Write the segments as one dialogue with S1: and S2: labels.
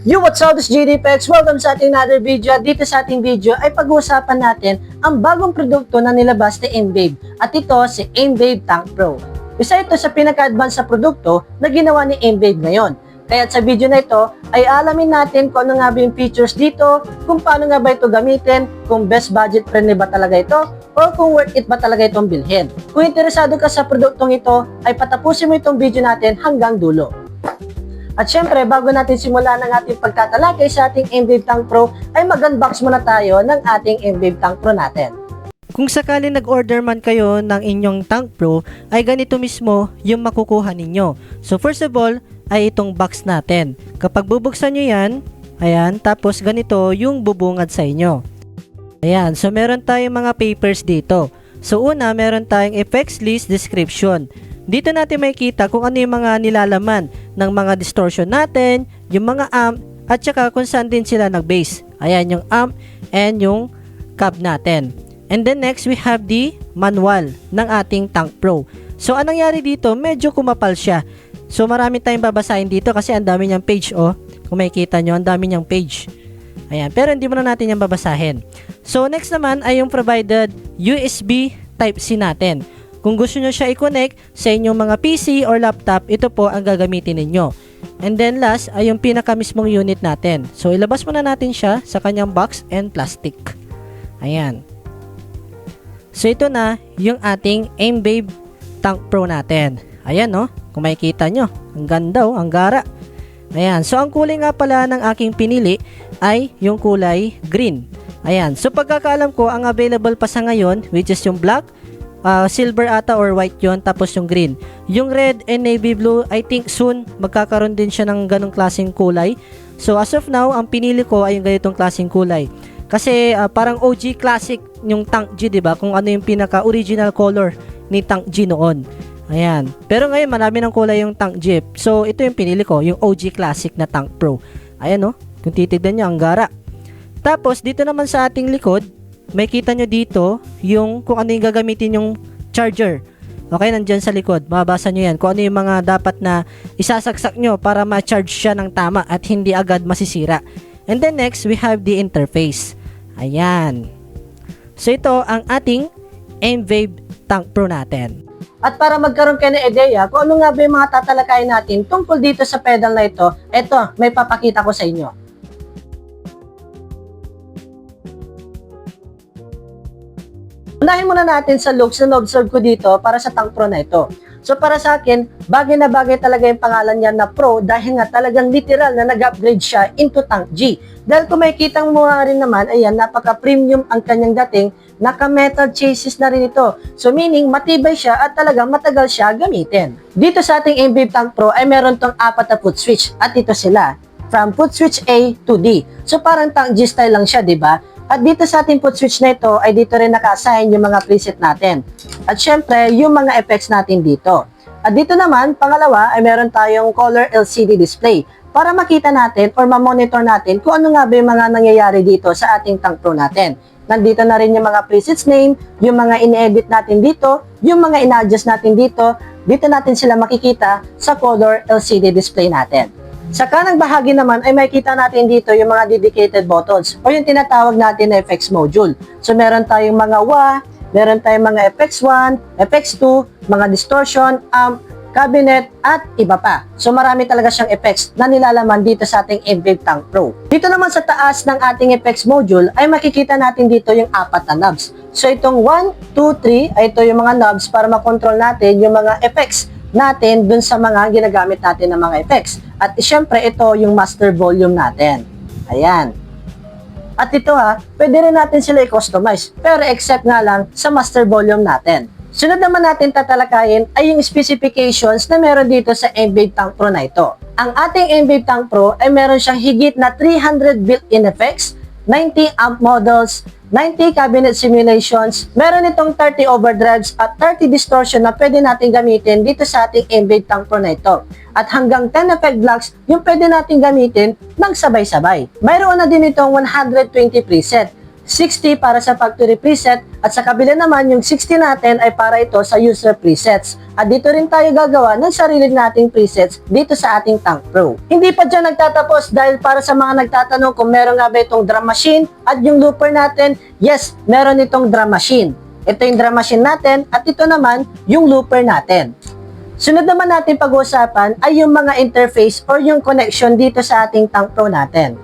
S1: Yo, what's up? This is JD Pex. Welcome sa ating another video. Dito sa ating video ay pag-uusapan natin ang bagong produkto na nilabas ni Mbabe. At ito si Mbabe Tank Pro. Isa ito sa pinaka-advance sa produkto na ginawa ni Mbabe ngayon. Kaya sa video na ito ay alamin natin kung ano nga ba yung features dito, kung paano nga ba ito gamitin, kung best budget friendly ba talaga ito, o kung worth it ba talaga itong bilhin. Kung interesado ka sa produktong ito, ay patapusin mo itong video natin hanggang dulo. At syempre, bago natin simulan ang ating pagtatalakay sa ating Mbabe Tank Pro, ay mag-unbox muna tayo ng ating Mbabe Tank Pro natin.
S2: Kung sakali nag-order man kayo ng inyong Tank Pro, ay ganito mismo yung makukuha ninyo. So first of all, ay itong box natin. Kapag bubuksan nyo yan, ayan, tapos ganito yung bubungad sa inyo. Ayan, so meron tayong mga papers dito. So una, meron tayong effects list description. Dito natin makikita kung ano yung mga nilalaman ng mga distortion natin, yung mga amp, at saka kung saan din sila nag-base. Ayan yung amp and yung cab natin. And then next, we have the manual ng ating Tank Pro. So anong nangyari dito? Medyo kumapal siya. So marami tayong babasahin dito kasi ang dami niyang page, oh. Kung makikita nyo, ang dami niyang page. Ayan, pero hindi muna natin yung babasahin. So next naman ay yung provided USB Type-C natin. Kung gusto nyo siya i-connect sa inyong mga PC or laptop, ito po ang gagamitin ninyo. And then last ay yung pinaka mismong unit natin. So ilabas muna natin siya sa kanyang box and plastic. Ayan. So ito na yung ating Mbabe Tank Pro natin. Ayan, no? Kung makikita nyo, ang ganda, oh, ang gara. Ayan. So ang kulay nga pala ng aking pinili ay yung kulay green. Ayan. So pagkakaalam ko, ang available pa sa ngayon, which is yung black, silver ata or white yon, tapos yung green. Yung red and navy blue, I think soon magkakaroon din siya ng ganong klaseng kulay. So as of now, ang pinili ko ay yung ganitong klaseng kulay. Kasi parang OG classic yung Tank G, diba? Kung ano yung pinaka original color ni Tank G noon. Ayan. Pero ngayon marami ng kulay yung Tank G. So ito yung pinili ko, yung OG classic na Tank Pro. Ayan, no? Kung titignan nyo, ang gara. Tapos dito naman sa ating likod, may kita nyo dito yung kung ano yung gagamitin yung charger. Okay, nandyan sa likod. Mababasa nyo yan. Kung ano yung mga dapat na isasaksak nyo para ma-charge siya ng tama at hindi agad masisira. And then next, we have the interface. Ayan. So ito ang ating Mbabe Tank Pro natin.
S1: At para magkaroon kayo ng ideya kung ano nga ba yung mga tatalakayin natin tungkol dito sa pedal na ito, may papakita ko sa inyo. Unahin muna natin sa looks na observe ko dito para sa Tank Pro na ito. So para sa akin, bagay na bagay talaga yung pangalan niya na Pro dahil nga talagang literal na nag-upgrade siya into Tank G. Dahil kung makikita mo nga rin naman, ayan, napaka-premium ang kanyang dating, naka-metal chassis na rin ito. So meaning, matibay siya at talagang matagal siya gamitin. Dito sa ating Mbabe Tank Pro ay meron tong 4 na foot switch at ito sila. From foot switch A to D. So parang Tank G style lang siya, di ba? At dito sa ating foot switch na ito ay dito rin naka-assign yung mga preset natin. At syempre, yung mga effects natin dito. At dito naman, pangalawa ay meron tayong color LCD display para makita natin or ma-monitor natin kung ano nga ba yung mga nangyayari dito sa ating Tank Pro natin. Nandito na rin yung mga presets name, yung mga in-edit natin dito, yung mga in-adjust natin dito. Dito natin sila makikita sa color LCD display natin. Sa kanang bahagi naman ay makikita natin dito yung mga dedicated buttons o yung tinatawag natin na effects module. So meron tayong mga wah, meron tayong mga FX1, FX2, mga distortion, amp, cabinet, at iba pa. So marami talaga siyang effects na nilalaman dito sa ating Mbabe Tank Pro. Dito naman sa taas ng ating effects module ay makikita natin dito yung 4 na knobs. So itong 1, 2, 3 ay ito yung mga knobs para makontrol natin yung mga effects natin dun sa mga ginagamit natin ng mga effects. At syempre ito yung master volume natin. Ayan. At ito pwede rin natin sila i-customize. Pero except nga lang sa master volume natin. Sunod naman natin tatalakayin ay yung specifications na meron dito sa Mbabe Tank Pro na ito. Ang ating Mbabe Tank Pro ay meron siyang higit na 300 built-in effects, 90 amp models, 90 cabinet simulations, meron itong 30 overdrives at 30 distortion na pwede natin gamitin dito sa ating Mbabe Tank Pro na ito. At hanggang 10 effect blocks yung pwede natin gamitin ng sabay-sabay. Mayroon na din itong 120 preset. 60 para sa factory preset, at sa kabila naman yung 60 natin ay para ito sa user presets. At dito rin tayo gagawa ng sarili nating presets dito sa ating Tank Pro. Hindi pa dyan nagtatapos, dahil para sa mga nagtatanong kung meron nga ba itong drum machine at yung looper natin, yes, meron itong drum machine. Ito yung drum machine natin at ito naman yung looper natin. Sunod naman natin pag-uusapan ay yung mga interface or yung connection dito sa ating Tank Pro natin.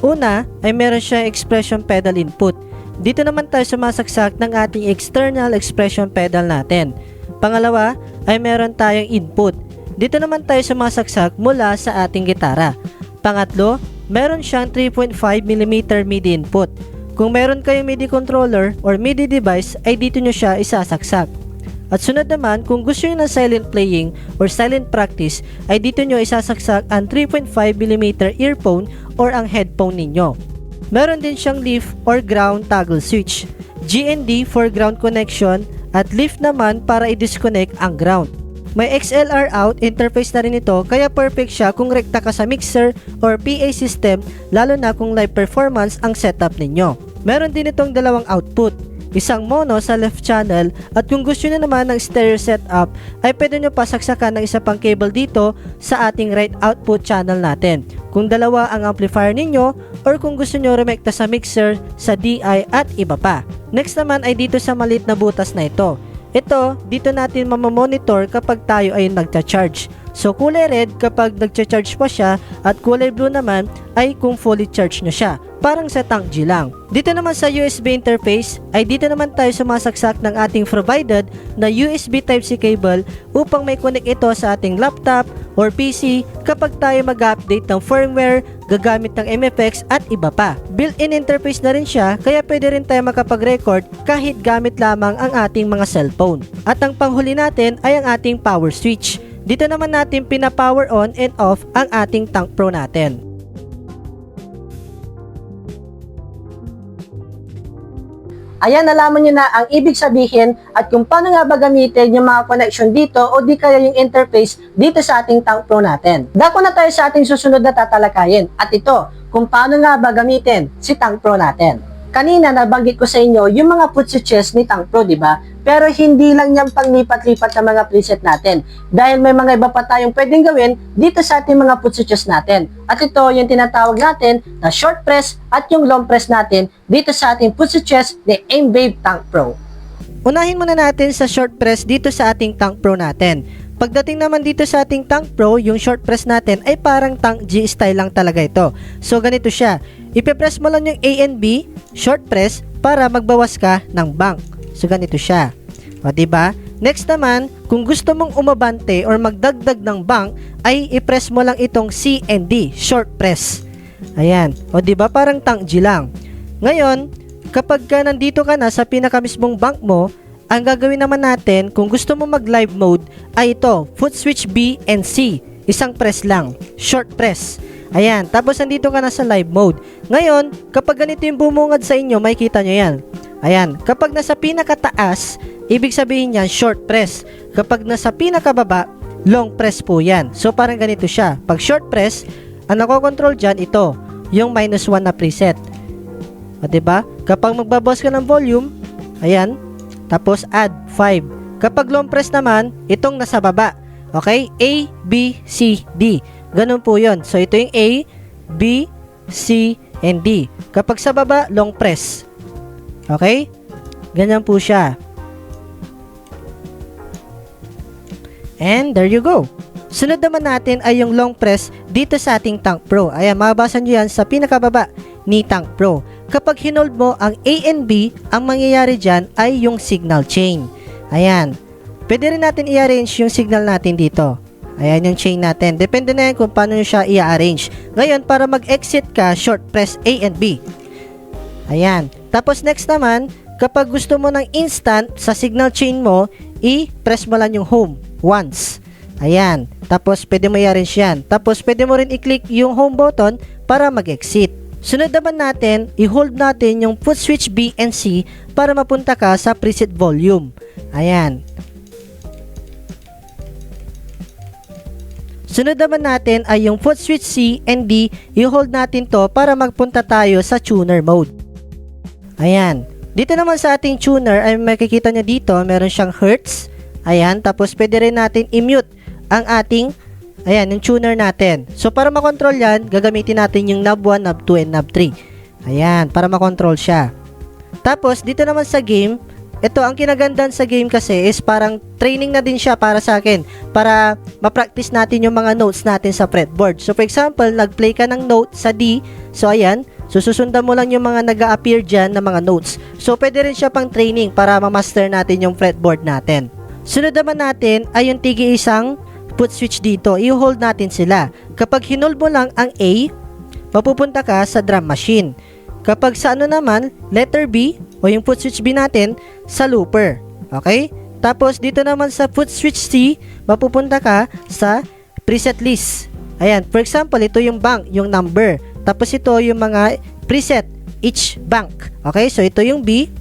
S2: Una ay meron siyang expression pedal input. Dito naman tayo sumasaksak ng ating external expression pedal natin. Pangalawa ay meron tayong input. Dito naman tayo sumasaksak mula sa ating gitara. Pangatlo, meron siyang 3.5mm MIDI input. Kung meron kayong MIDI controller or MIDI device ay dito nyo siya isasaksak. At sunod naman, kung gusto nyo ng silent playing or silent practice, ay dito nyo isasaksak ang 3.5mm earphone or ang headphone ninyo. Meron din siyang leaf or ground toggle switch, GND for ground connection, at leaf naman para i-disconnect ang ground. May XLR out interface na rin ito, kaya perfect siya kung rekta ka sa mixer or PA system, lalo na kung live performance ang setup ninyo. Meron din itong dalawang output, isang mono sa left channel, at kung gusto nyo naman ng stereo setup ay pwede nyo pasaksakan ng isa pang cable dito sa ating right output channel natin kung dalawa ang amplifier ninyo or kung gusto nyo remekta sa mixer, sa DI at iba pa. Next naman ay dito sa maliit na butas na ito. Ito, dito natin mamamonitor kapag tayo ay nagcha-charge. So kulay red kapag nagcha-charge pa siya at kulay blue naman ay kung fully charged na siya. Parang sa Tank G lang. Dito naman sa USB interface ay dito naman tayo sumasaksak ng ating provided na USB Type-C cable upang may connect ito sa ating laptop or PC kapag tayo mag-update ng firmware, gagamit ng MFX at iba pa. Built-in interface na rin siya, kaya pwede rin tayo makapag-record kahit gamit lamang ang ating mga cellphone. At ang panghuli natin ay ang ating power switch. Dito naman natin pina-power on and off ang ating Tank Pro natin.
S1: Ayan, nalaman nyo na ang ibig sabihin at kung paano nga ba gamitin yung mga connection dito o di kaya yung interface dito sa ating Tank Pro natin. Dako na tayo sa ating susunod na tatalakayin at ito, kung paano nga ba gamitin si Tank Pro natin. Kanina nabanggit ko sa inyo yung mga foot switches ni Tank Pro, di ba? Pero hindi lang yan panglipat-lipat ng mga preset natin dahil may mga iba pa tayong pwedeng gawin dito sa ating mga foot switches natin. At ito yung tinatawag natin na short press at yung long press natin dito sa ating foot switches ni Aimwave Tank Pro.
S2: Unahin muna natin sa short press dito sa ating Tank Pro natin. Pagdating naman dito sa ating Tank Pro, yung short press natin ay parang Tank G style lang talaga ito. So ganito siya, ipipress mo lang yung A and B, short press, para magbawas ka ng bank. So ganito siya. O diba? Next naman, kung gusto mong umabante or magdagdag ng bank, ay i-press mo lang itong C and D, short press. Ayan. O diba? Parang Tank G lang. Ngayon, kapag ka nandito ka na sa pinakamismong bank mo, ang gagawin naman natin, kung gusto mo mag live mode, ay ito, foot switch B and C. Isang press lang, short press. Ayan, tapos nandito ka na sa live mode. Ngayon, kapag ganito yung bumungad sa inyo, makikita nyo yan. Ayan, kapag nasa pinakataas, ibig sabihin yan, short press. Kapag nasa pinakababa, long press po yan. So parang ganito siya. Pag short press, ang nakokontrol dyan, ito, yung -1 na preset. O diba? Kapag magbabawas ka ng volume, ayan, tapos add 5. Kapag long press naman, itong nasa baba. Okay? A, B, C, D. Ganun po yun. So ito yung A, B, C, and D. Kapag sa baba, long press. Okay? Ganyan po siya. And there you go. Sunod naman natin ay yung long press dito sa ating Tank Pro. Ayan, mababasa nyo yan sa pinakababa ni Tank Pro. Kapag hinold mo ang A and B, ang mangyayari dyan ay yung signal chain. Ayan. Pwede rin natin i-arrange yung signal natin dito. Ayan yung chain natin. Depende na yan kung paano nyo siya i-arrange. Ngayon, para mag-exit ka, short press A and B. Ayan. Tapos next naman, kapag gusto mo ng instant sa signal chain mo, i-press mo lang yung home once. Ayan. Tapos pwede mo i-arrange yan. Tapos pwede mo rin i-click yung home button para mag-exit. Sunod naman natin, i-hold natin yung foot switch B and C para mapunta ka sa preset volume. Ayan. Sunod naman natin ay yung foot switch C and D, i-hold natin to para magpunta tayo sa tuner mode. Ayan. Dito naman sa ating tuner ay makikita nyo dito, meron siyang hertz. Ayan, tapos pwede rin natin i-mute ang ating, ayan, yung tuner natin. So, para makontrol yan, gagamitin natin yung knob 1, knob 2, and knob 3. Ayan, para makontrol siya. Tapos, dito naman sa game, ito, ang kinagandaan sa game kasi is parang training na din siya para sa akin. Para ma-practice natin yung mga notes natin sa fretboard. So, for example, nag-play ka ng note sa D. So, ayan. So, susundan mo lang yung mga nag-a-appear dyan na mga notes. So, pwede rin siya pang training para ma-master natin yung fretboard natin. Sunod naman natin ay yung tigi-isang foot switch dito. I-hold natin sila. Kapag hinold mo lang ang A, mapupunta ka sa drum machine. Kapag sa ano naman, letter B o yung foot switch B natin, sa looper. Okay? Tapos dito naman sa foot switch C, mapupunta ka sa preset list. Ayan, for example, ito yung bank, yung number. Tapos ito yung mga preset, each bank. Okay? So ito yung B.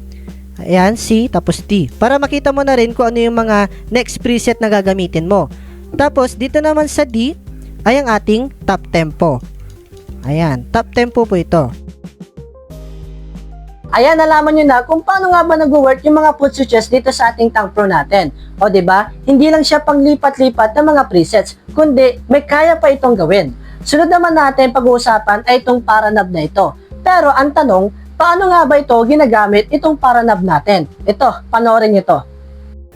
S2: Ayan, C, tapos D. Para makita mo na rin kung ano yung mga next preset na gagamitin mo. Tapos, dito naman sa D, ay ang ating top tempo. Ayan, top tempo po ito.
S1: Ayan, nalaman nyo na kung paano nga ba nag-work yung mga foot switches dito sa ating Tank Pro natin. O, diba? Hindi lang siya pang lipat-lipat ng mga presets, kundi may kaya pa itong gawin. Sunod naman natin pag-uusapan ay itong para knob na ito. Pero, ang tanong, paano nga ba ito ginagamit itong para knob natin? Ito, panoorin nyo to.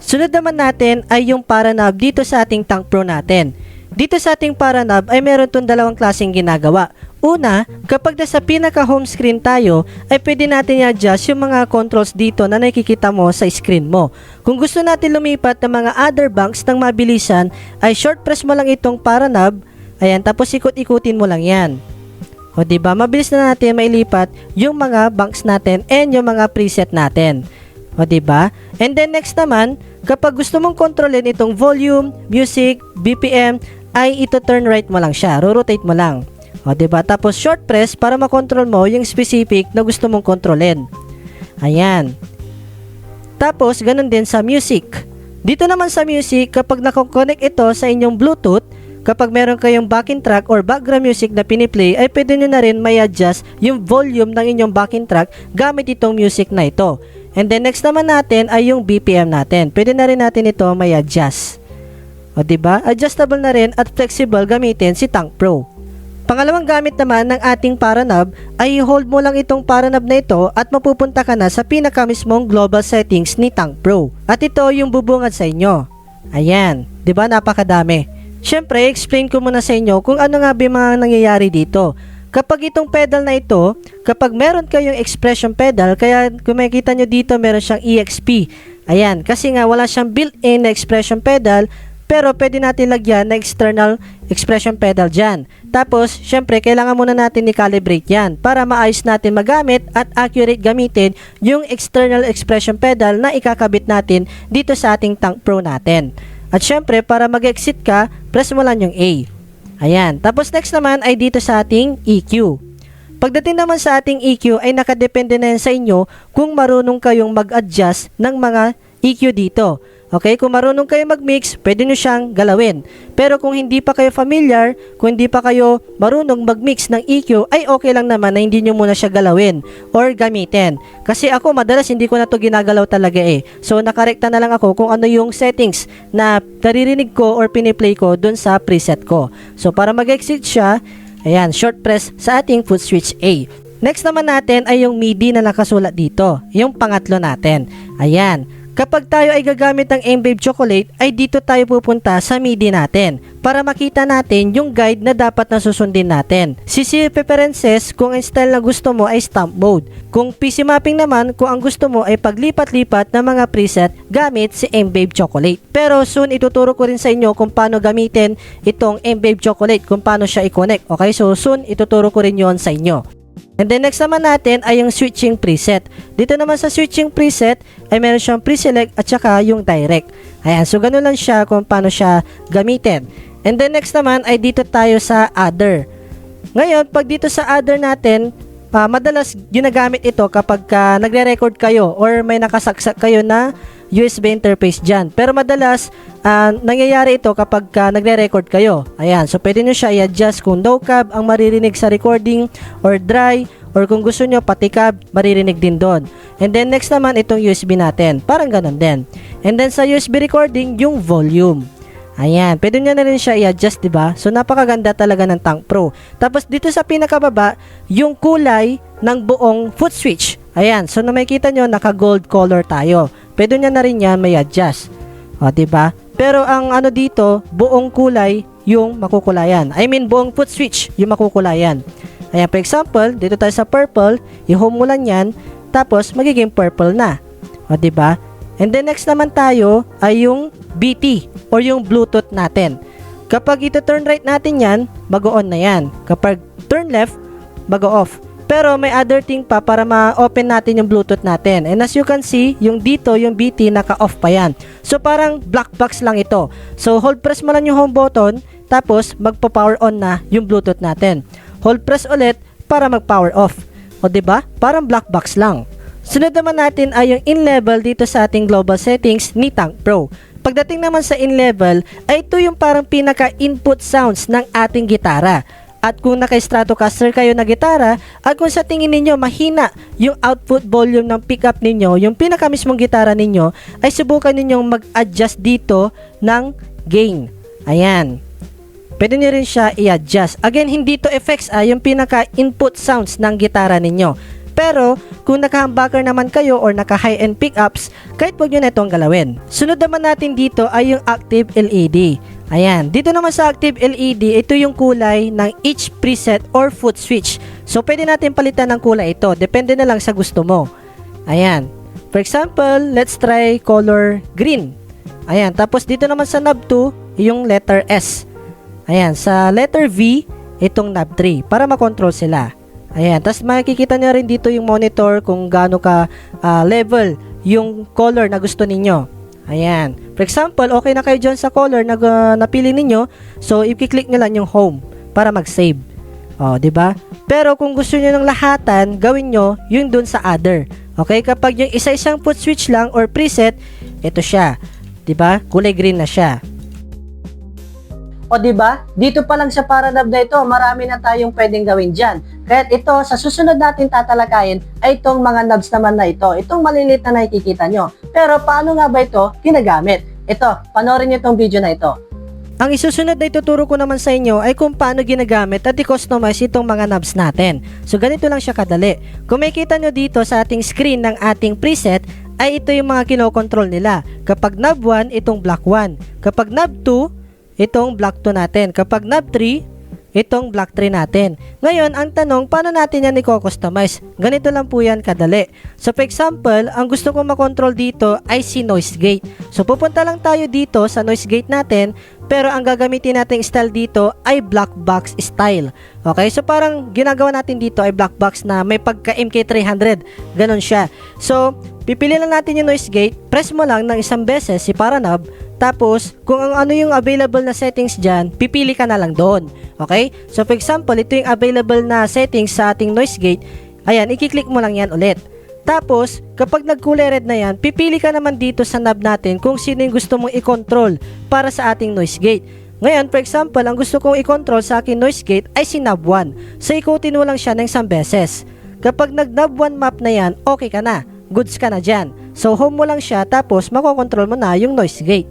S2: Sunod naman natin ay yung para knob dito sa ating Tank Pro natin. Dito sa ating para knob ay meron itong dalawang klaseng ginagawa. Una, kapag nasa pinaka home screen tayo, ay pwede natin i-adjust yung mga controls dito na nakikita mo sa screen mo. Kung gusto natin lumipat ng mga other banks ng mabilisan, ay short press mo lang itong para knob, ayan, tapos ikot-ikutin mo lang yan. O diba, mabilis na natin mailipat yung mga banks natin and yung mga preset natin. O diba? And then next naman, kapag gusto mong kontrolin itong volume, music, BPM, ay ito turn right mo lang siya, rotate mo lang. O diba? Tapos short press para makontrol mo yung specific na gusto mong kontrolin. Ayan. Tapos ganun din sa music. Dito naman sa music, kapag nakakonect ito sa inyong Bluetooth, kapag meron kayong backing track or background music na piniplay, ay pwede nyo na rin may adjust yung volume ng inyong backing track gamit itong music na ito. And then next naman natin ay yung BPM natin. Pwede na rin natin ito may adjust. O diba? Adjustable na rin at flexible gamitin si Tank Pro. Pangalawang gamit naman ng ating para knob ay i-hold mo lang itong para knob na ito at mapupunta ka na sa pinakamismong global settings ni Tank Pro. At ito yung bubungad sa inyo. Ayan. Diba? Napakadami. Siyempre, explain ko muna sa inyo kung ano nga ba yung mga nangyayari dito. Kapag itong pedal na ito, kapag meron kayong expression pedal, kaya kung makikita nyo dito, meron siyang EXP. Ayan, kasi nga wala siyang built-in na expression pedal, pero pwede natin lagyan na external expression pedal dyan. Tapos, syempre, kailangan muna natin i-calibrate yan para maayos natin magamit at accurate gamitin yung external expression pedal na ikakabit natin dito sa ating Tank Pro natin. At syempre, para mag-exit ka, press mo lang yung A. Ayan. Tapos next naman ay dito sa ating EQ. Pagdating naman sa ating EQ ay nakadepende na yan sa inyo kung marunong kayong mag-adjust ng mga EQ dito. Okay? Kung marunong kayo mag-mix, pwede nyo siyang galawin. Pero kung hindi pa kayo familiar, kung hindi pa kayo marunong mag-mix ng EQ, ay okay lang naman na hindi nyo muna siya galawin or gamitin. Kasi ako madalas hindi ko na to ginagalaw talaga eh. So nakarekta na lang ako kung ano yung settings na naririnig ko or piniplay ko dun sa preset ko. So para mag-exit siya, ayan, short press sa ating foot switch A. Next naman natin ay yung MIDI na nakasulat dito. Yung pangatlo natin. Ayan. Kapag tayo ay gagamit ng M-Babe Chocolate, ay dito tayo pupunta sa MIDI natin para makita natin yung guide na dapat na susundin natin. CC preferences kung ang style na gusto mo ay stamp mode. Kung PC mapping naman, kung ang gusto mo ay paglipat-lipat ng mga preset gamit si M-Babe Chocolate. Pero soon ituturo ko rin sa inyo kung paano gamitin itong M-Babe Chocolate, kung paano siya i-connect. Okay, so soon ituturo ko rin yon sa inyo. And then next naman natin ay yung switching preset. Dito naman sa switching preset ay meron siyang pre-select at saka yung direct. Ayan, so ganun lang siya kung paano siya gamitin. And then next naman ay dito tayo sa other. Ngayon, pag dito sa other natin, madalas ginagamit ito kapag nagre-record kayo or may nakasaksak kayo na USB interface dyan. Pero madalas, nangyayari ito kapag nagre-record kayo. Ayan, so pwede nyo siya i-adjust kung no cab ang maririnig sa recording or dry or kung gusto nyo pati cab, maririnig din doon. And then next naman itong USB natin, parang ganun din. And then sa USB recording, yung volume. Ayan, pwede nyo na rin siya i-adjust, diba? So napakaganda talaga ng Tank Pro. Tapos dito sa pinakababa, yung kulay ng buong foot switch. Ayan, so na makikita nyo, naka gold color tayo. Pwede nyo na rin yan may adjust. O, diba? Pero ang ano dito, buong kulay yung makukulayan. I mean, buong foot switch yung makukulayan. Ayan, for example, dito tayo sa purple, i-home mo lang yan, tapos magiging purple na. O, diba? And then next naman tayo ay yung BT or yung Bluetooth natin. Kapag ito turn right natin yan, mag-on na yan. Kapag turn left, mag-off. Pero may other thing pa para ma-open natin yung Bluetooth natin. And as you can see, yung dito, yung BT, naka-off pa yan. So parang black box lang ito. So hold press mo lang yung home button, tapos magpa-power on na yung Bluetooth natin. Hold press ulit para mag-power off. O diba? Parang black box lang. Sunod naman natin ay yung in-level dito sa ating global settings ni Tank Pro. Pagdating naman sa in-level, ay ito yung parang pinaka-input sounds ng ating gitara. At kung naka-Stratocaster kayo na gitara, at kung sa tingin ninyo mahina yung output volume ng pickup ninyo, yung pinaka-mismong gitara ninyo, ay subukan ninyong mag-adjust dito ng gain. Ayan. Pwede nyo rin siya i-adjust. Again, hindi to effects yung pinaka-input sounds ng gitara ninyo. Pero, kung naka-humbucker naman kayo or naka-high-end pickups, kahit huwag nyo na itong galawin. Sunod naman natin dito ay yung active LED. Ayan, dito naman sa active LED, ito yung kulay ng each preset or foot switch. So, pwede natin palitan ng kulay ito. Depende na lang sa gusto mo. Ayan. For example, let's try color green. Ayan, tapos dito naman sa knob 2, yung letter S. Ayan, sa letter V, itong knob 3 para makontrol sila. Ayan, tapos makikita nyo rin dito yung monitor kung gaano ka level yung color na gusto ninyo. Ayan. For example, okay na kayo dyan sa color na napili ninyo. So, i-click nyo lang yung home para mag-save. O, diba? Pero kung gusto nyo ng lahatan, gawin nyo yung dun sa other. Okay? Kapag yung isa-isang foot switch lang or preset, ito siya. Diba? Kulay green na siya.
S1: O diba? Dito pa lang sa paranab na ito, marami na tayong pwedeng gawin dyan. Kaya't ito, sa susunod natin tatalakayin ay itong mga knobs naman na ito. Itong maliliit na nakikita nyo. Pero paano nga ba ito ginagamit? Ito, panoorin nyo itong video na ito.
S2: Ang isusunod na ituturo ko naman sa inyo ay kung paano ginagamit at i-customize itong mga knobs natin. So ganito lang siya kadali. Kung makikita nyo dito sa ating screen ng ating preset, ay ito yung mga kinokontrol nila. Kapag knob 1, itong block 1. Kapag knob 2, itong block 2 natin. Kapag knob 3, itong block 3 natin. Ngayon, ang tanong, paano natin yan i-customize? Ganito lang po yan kadali. So, for example, ang gusto kong makontrol dito ay si noise gate. So, pupunta lang tayo dito sa noise gate natin, pero ang gagamitin nating style dito ay black box style. Okay? So, parang ginagawa natin dito ay black box na may pagka MK300. Ganon siya. So, pipili lang natin yung noise gate, press mo lang ng isang beses si Paranab, tapos kung ano yung available na settings dyan, pipili ka na lang doon. Okay? So for example, ito yung available na settings sa ating noise gate. Ayan, i-click mo lang yan ulit. Tapos, kapag nagkulay red na yan, pipili ka naman dito sa knob natin kung sino yung gusto mong i-control para sa ating noise gate. Ngayon, for example, ang gusto kong i-control sa aking noise gate ay si knob 1. So ikutin mo lang siya ng isang beses. Kapag nag-knob 1 map na yan, okay ka na. Goods ka na dyan. So home mo lang siya, tapos makokontrol mo na yung noise gate.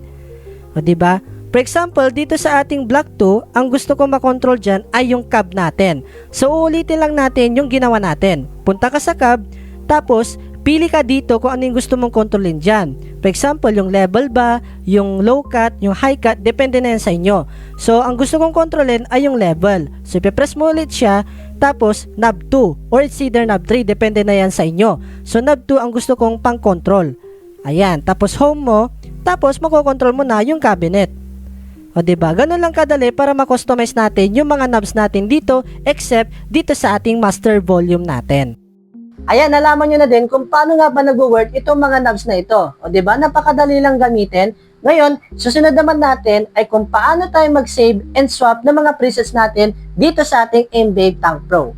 S2: O diba? For example, dito sa ating block 2, ang gusto kong makontrol dyan ay yung cab natin. So uulitin lang natin yung ginawa natin. Punta ka sa cab, tapos pili ka dito kung ano yung gusto mong kontrolin dyan. For example, yung level ba, yung low cut, yung high cut, depende na yan sa inyo. So ang gusto kong kontrolin ay yung level. So ipipress mo ulit siya, tapos knob 2 or it's either knob 3, depende na yan sa inyo. So knob 2 ang gusto kong pang control. Ayan, tapos home mo, tapos makokontrol mo na yung cabinet. O diba, ganun lang kadali para ma-customize natin yung mga knobs natin dito, except dito sa ating master volume natin.
S1: Ayan, nalaman nyo na din kung paano nga ba nag-work itong mga knobs na ito. O diba, napakadali lang gamitin. Ngayon, susunod naman natin ay kung paano tayo mag-save and swap ng mga presets natin dito sa ating MBave Tank Pro.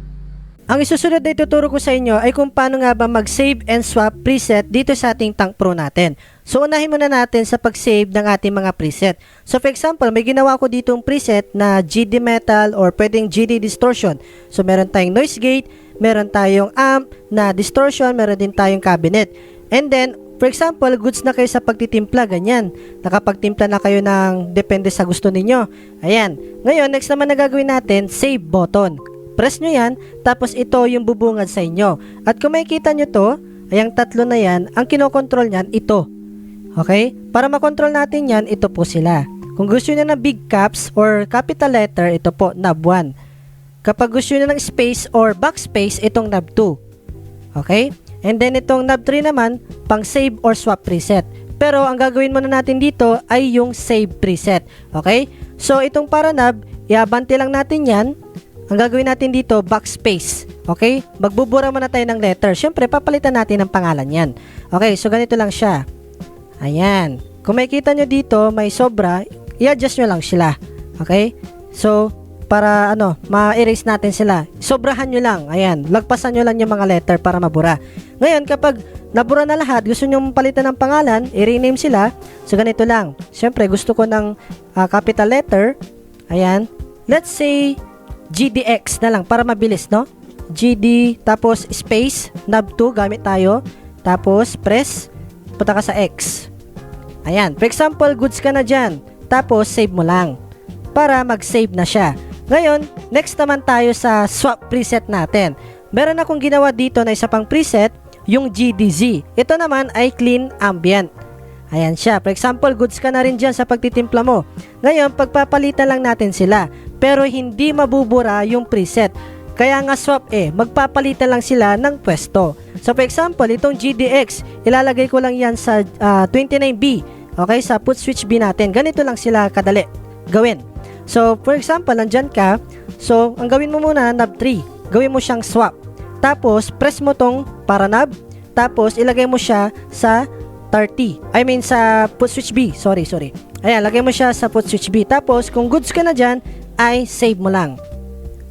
S2: Ang isusunod na ituturo ko sa inyo ay kung paano nga ba mag-save and swap preset dito sa ating Tank Pro natin. So, unahin muna natin sa pag-save ng ating mga preset. So, for example, may ginawa ko ditong preset na GD Metal or pwedeng GD Distortion. So, meron tayong noise gate, meron tayong amp na distortion, meron din tayong cabinet. And then, for example, goods na kayo sa pagtitimpla, ganyan. Nakapagtimpla na kayo ng depende sa gusto ninyo. Ayan. Ngayon, next naman na gagawin natin, save button. Press nyo yan, tapos ito yung bubungad sa inyo. At kung makikita nyo to, ayang tatlo na yan, ang kinokontrol nyan, ito. Okay? Para makontrol natin yan, ito po sila. Kung gusto nyo ng big caps or capital letter, ito po, knob 1. Kapag gusto nyo ng space or backspace, itong knob 2. Okay? And then itong knob 3 naman, pang save or swap preset. Pero ang gagawin muna natin dito ay yung save preset. Okay? So itong para knob, iabante lang natin yan. Ang gagawin natin dito, backspace. Okay? Magbubura muna tayo ng letter. Siyempre, papalitan natin ang pangalan yan. Okay, so ganito lang siya. Ayan. Kung makikita nyo dito, may sobra, i-adjust nyo lang sila. Okay? So, para ma-erase natin sila. Sobrahan nyo lang. Ayan. Lagpasan nyo lang yung mga letter para mabura. Ngayon, kapag nabura na lahat, gusto nyo palitan ng pangalan, i-rename sila. So, ganito lang. Siyempre, gusto ko ng capital letter. Ayan. Let's say, GDX na lang para mabilis, no? GD, tapos space, knob 2, gamit tayo. Tapos, press, punta ka sa X. Ayan. For example, goods ka na dyan. Tapos, save mo lang. Para mag-save na siya. Ngayon, next naman tayo sa swap preset natin. Meron akong ginawa dito na isa pang preset, yung GDZ. Ito naman ay clean ambient. Ayan siya. For example, goods ka na rin dyan sa pagtitimpla mo. Ngayon, pagpapalitan lang natin sila. Pero hindi mabubura yung preset. Kaya nga swap magpapalitan lang sila ng pwesto. So for example, itong GDX, ilalagay ko lang yan sa 29B. Okay, sa put switch B natin. Ganito lang sila kadali gawin. So for example, nandyan ka. So ang gawin mo muna, knob 3. Gawin mo siyang swap. Tapos press mo tong para knob. Tapos ilagay mo siya sa 30. I mean sa put switch B. Sorry. Ayan, lagay mo siya sa put switch B. Tapos kung goods ka na dyan, ay save mo lang.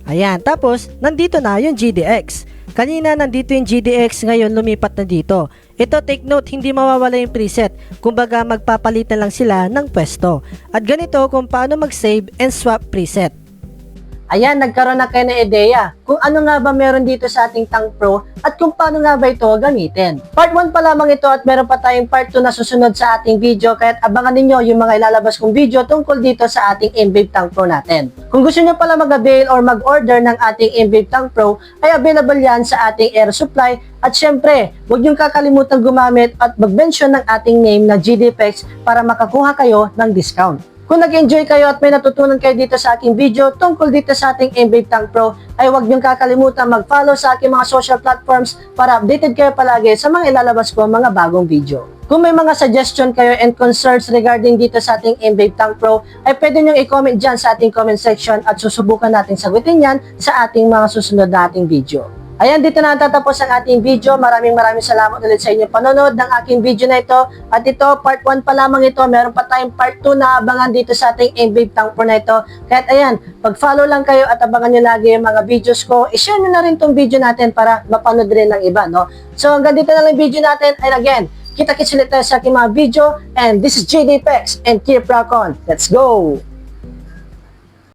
S2: Ayan, tapos nandito na yung GDX. Kanina nandito yung GDX, ngayon lumipat na dito. Ito, take note, hindi mawawala yung preset. Kumbaga magpapalitan lang sila ng pwesto. At ganito kung paano mag-save and swap preset.
S1: Ayan, nagkaroon na kayo ng ideya kung ano nga ba meron dito sa ating Tank Pro at kung paano nga ba ito gamitin. Part 1 pa lamang ito at meron pa tayong part 2 na susunod sa ating video, kaya abangan ninyo yung mga ilalabas kong video tungkol dito sa ating Enwave Tank Pro natin. Kung gusto nyo pala mag-avail or mag-order ng ating Enwave Tank Pro, ay available yan sa ating air supply. At syempre, huwag niyong kakalimutan gumamit at mag-mention ng ating name na GDPEX para makakuha kayo ng discount. Kung nag-enjoy kayo at may natutunan kayo dito sa aking video tungkol dito sa ating Enwave Tank Pro, ay huwag niyong kakalimutan mag-follow sa aking mga social platforms para updated kayo palagi sa mga ilalabas ko mga bagong video. Kung may mga suggestion kayo and concerns regarding dito sa ating Enwave Tank Pro, ay pwede niyong i-comment dyan sa ating comment section at susubukan natin sagutin yan sa ating mga susunod na ating video. Ayan, dito na tatapos ang ating video. Maraming salamat ulit sa inyong panonood ng aking video na ito. At ito, part 1 pa lamang ito. Meron pa tayong part 2 na abangan dito sa ating Enwave Tank Pro na ito. Kaya ayan, pag-follow lang kayo at abangan nyo lagi yung mga videos ko. I-share nyo na rin tong video natin para mapanood rin ng iba, no? So hanggang dito na lang yung video natin. And again, kita-kits ulit tayo sa aking mga video. And this is JD Pex and Kier Procon. Let's go!